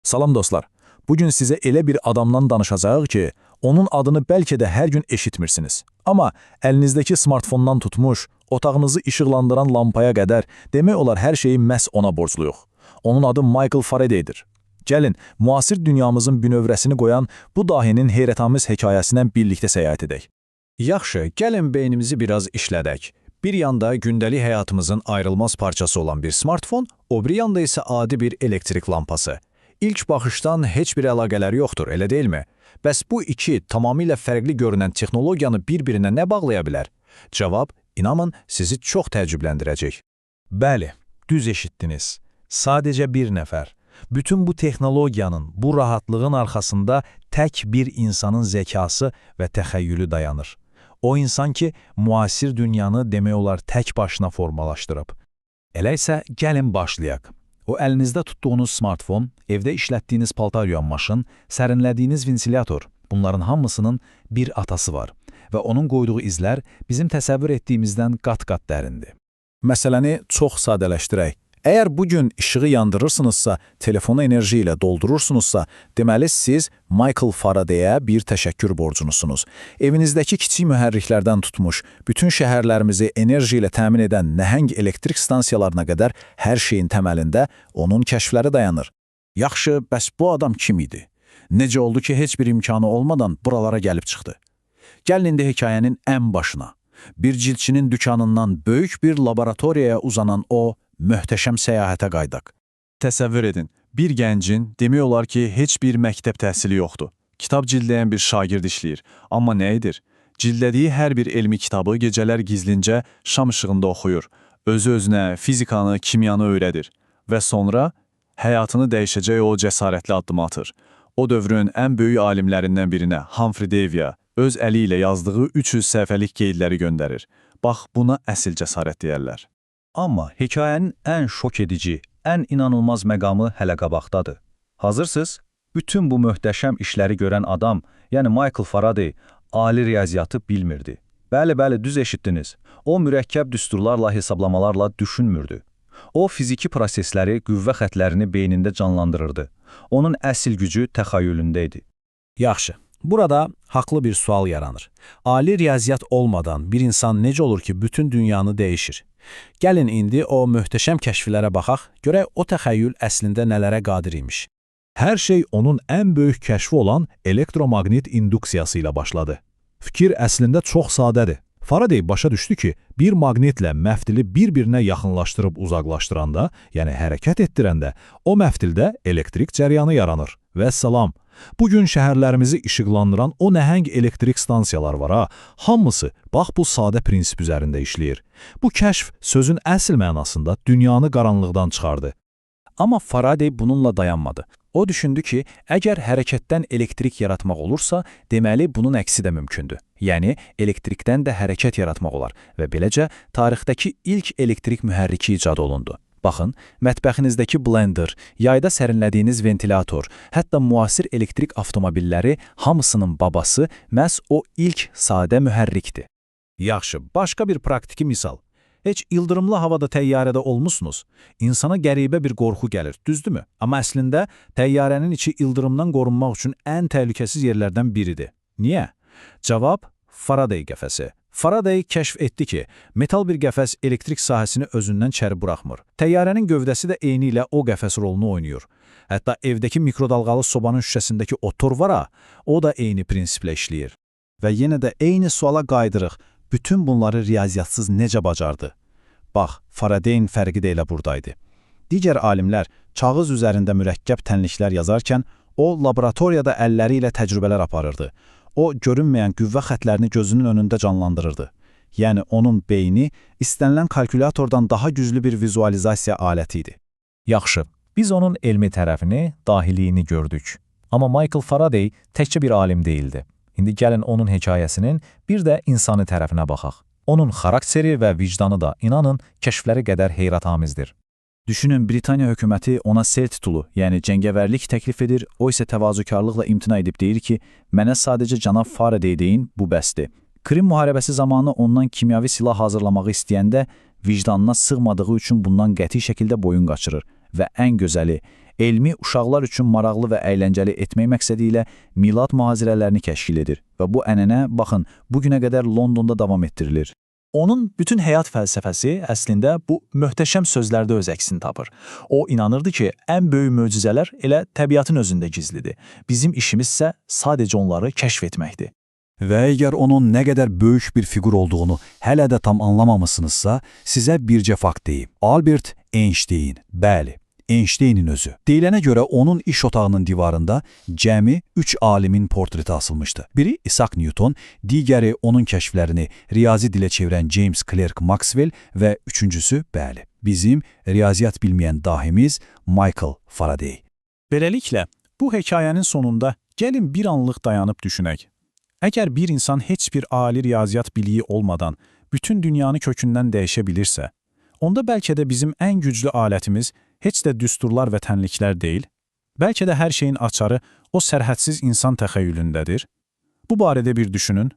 Salam dostlar. Bugün sizə elə bir adamdan danışacağıq ki, onun adını bəlkə də hər gün eşitmirsiniz. Amma əlinizdəki smartfondan tutmuş, otağınızı işıqlandıran lampaya qədər demək olar hər şeyi məhz ona borcluyuq. Onun adı Michael Faraday'dir. Gəlin, müasir dünyamızın bünövrəsini qoyan bu dahinin heyrətamiz hekayəsindən birlikdə səyahət edək. Yaxşı, gəlin beynimizi biraz işlədək. Bir yanda gündəlik həyatımızın ayrılmaz parçası olan bir smartfon, o biri yanda isə adi bir elektrik lampası. İlk baxışdan heç bir əlaqələri yoxdur, elə deyilmi? Bəs bu iki tamamilə fərqli görünən texnologiyanı bir-birinə nə bağlaya bilər? Cavab, inanın, sizi çox təəccübləndirəcək. Bəli, düz eşitdiniz. Sadəcə bir nəfər. Bütün bu texnologiyanın, bu rahatlığın arxasında tək bir insanın zəkası və təxəyyülü dayanır. O insan ki, müasir dünyanı demək olar tək başına formalaşdırıb. Elə isə gəlin başlayaq. O əlinizdə tutduğunuz smartfon, evdə işlətdiyiniz paltar yuyan maşın, sərinlədiyiniz ventilyator, bunların hamısının bir atası var və onun qoyduğu izlər bizim təsəvvür etdiyimizdən qat-qat dərindir. Məsələni çox sadələşdirək. Əgər bugün işığı yandırırsınızsa, telefonu enerji ilə doldurursunuzsa, deməli siz Michael Faraday'ə bir təşəkkür borcunusunuz. Evinizdəki kiçik mühərriklərdən tutmuş, bütün şəhərlərimizi enerji ilə təmin edən nəhəng elektrik stansiyalarına qədər hər şeyin təməlində onun kəşfləri dayanır. Yaxşı, bəs bu adam kim idi? Necə oldu ki, heç bir imkanı olmadan buralara gəlib çıxdı? Gəlin indi hekayənin ən başına. Bir cilçinin dükanından böyük bir laboratoriyaya uzanan o, möhtəşəm səyahətə qaydaq. Təsəvvür edin, bir gəncin demək olar ki, heç bir məktəb təhsili yoxdur. Kitab cildləyən bir şagird işləyir. Amma nə edir? Cildlədiyi hər bir elmi kitabı gecələr gizlincə şam işığında oxuyur. Özü-özünə fizikanı, kimyanı öyrədir. Və sonra həyatını dəyişəcək o cəsarətli addımı atır. O dövrün ən böyük alimlərindən birinə, Humphrey Davy'ə, öz əli ilə yazdığı 300 səhifəlik qeydləri göndərir. Bax, buna əsl cəsarət deyərlər. Amma hekayənin ən şok edici, ən inanılmaz məqamı hələ qabaqdadır. Hazırsınız? Bütün bu möhtəşəm işləri görən adam, yəni Michael Faraday, ali riyaziyyatı bilmirdi. Bəli, düz eşitdiniz. O mürəkkəb düsturlarla, hesablamalarla düşünmürdü. O fiziki prosesləri, qüvvə xətlərini beynində canlandırırdı. Onun əsl gücü təxəyyülündə idi. Yaxşı. Burada haqlı bir sual yaranır. Ali riyaziyyat olmadan bir insan necə olur ki, bütün dünyanı dəyişir? Gəlin indi o möhtəşəm kəşflərə baxaq, görək o təxəyyül əslində nələrə qadir imiş. Hər şey onun ən böyük kəşfi olan elektromaqnit induksiyası ilə başladı. Fikir əslində çox sadədir. Faraday başa düşdü ki, bir maqnitlə məftili bir-birinə yaxınlaşdırıb uzaqlaşdıranda, yəni hərəkət etdirəndə, o məftildə elektrik cəryanı yaranır. Vəssalam. Bugün şəhərlərimizi işıqlandıran o nəhəng elektrik stansiyalar var ha, hamısı bax bu sadə prinsip üzərində işləyir. Bu kəşf sözün əsl mənasında dünyanı qaranlıqdan çıxardı. Amma Faraday bununla dayanmadı. O düşündü ki, əgər hərəkətdən elektrik yaratmaq olursa, deməli bunun əksi də mümkündür. Yəni, elektrikdən də hərəkət yaratmaq olar və beləcə tarixdəki ilk elektrik mühərriki icad olundu. Baxın, mətbəxinizdəki blender, yayda sərinlədiyiniz ventilyator, hətta müasir elektrik avtomobilləri hamısının babası məhz o ilk sadə mühərrikdir. Yaxşı, başqa bir praktiki misal. Heç ildırımlı havada təyyarədə olmusunuz? İnsana qəribə bir qorxu gəlir, düzdürmü? Amma əslində təyyarənin içi ildırımdan qorunmaq üçün ən təhlükəsiz yerlərdən biridir. Niyə? Cavab, Faraday qəfəsi. Faraday kəşf etdi ki, metal bir qəfəs elektrik sahəsini özündən çəri buraxmır. Təyyarənin gövdəsi də eyni ilə o qəfəs rolunu oynayır. Hətta evdəki mikrodalğalı sobanın şüşəsindəki o tor var ha, o da eyni prinsiplə işləyir. Və yenə də eyni suala qaydırıq, bütün bunları riyaziyatsız necə bacardı? Bax, Faradayın fərqi də elə buradaydı. Digər alimlər kağız üzərində mürəkkəb tənliklər yazarkən, o laboratoriyada əlləri ilə təcrübələr aparırdı. O, görünməyən qüvvə xətlərini gözünün önündə canlandırırdı. Yəni, onun beyni istənilən kalkülyatordan daha güclü bir vizualizasiya aləti idi. Yaxşı, biz onun elmi tərəfini, dahiliyini gördük. Amma Michael Faraday təkcə bir alim deyildi. İndi gəlin onun hekayəsinin bir də insani tərəfinə baxaq. Onun xarakteri və vicdanı da, inanın, kəşfləri qədər heyratamizdir. Düşünün, Britaniya hökuməti ona sel titulu, yəni cəngəvərlik təklif edir, o isə təvazökarlıqla imtina edib deyir ki, mənə sadəcə cənab Faraday deyin, bu bəsdir. Krim müharibəsi zamanı ondan kimyavi silah hazırlamağı istəyəndə vicdanına sığmadığı üçün bundan qəti şəkildə boyun qaçırır və ən gözəli, elmi uşaqlar üçün maraqlı və əyləncəli etmək məqsədi ilə milad mühazirələrini təşkil edir və bu ənənə, baxın, bu günə qədər Londonda davam etdirilir. Onun bütün həyat fəlsəfəsi əslində bu möhtəşəm sözlərdə öz əksini tapır. O inanırdı ki, ən böyük möcüzələr elə təbiatın özündə gizlidir. Bizim işimiz isə sadəcə onları kəşf etməkdir. Və əgər onun nə qədər böyük bir fiqur olduğunu hələ də tam anlamamışsınızsa, sizə bircə fakt deyim. Albert Einstein, bəli, Einsteinin özü. Deyilənə görə onun iş otağının divarında cəmi 3 alimin portreti asılmışdı. Biri Isaac Newton, digəri onun kəşflərini riyazi dilə çevirən James Clerk Maxwell və üçüncüsü, bəli, bizim riyaziyyat bilməyən dahimiz Michael Faraday. Beləliklə, bu hekayənin sonunda gəlin bir anlıq dayanıb düşünək. Əgər bir insan heç bir ali riyaziyyat biliyi olmadan bütün dünyanı kökündən dəyişə bilirsə, onda bəlkə də bizim ən güclü alətimiz heç də düsturlar və tənliklər deyil, bəlkə də hər şeyin açarı o sərhədsiz insan təxəyyülündədir. Bu barədə bir düşünün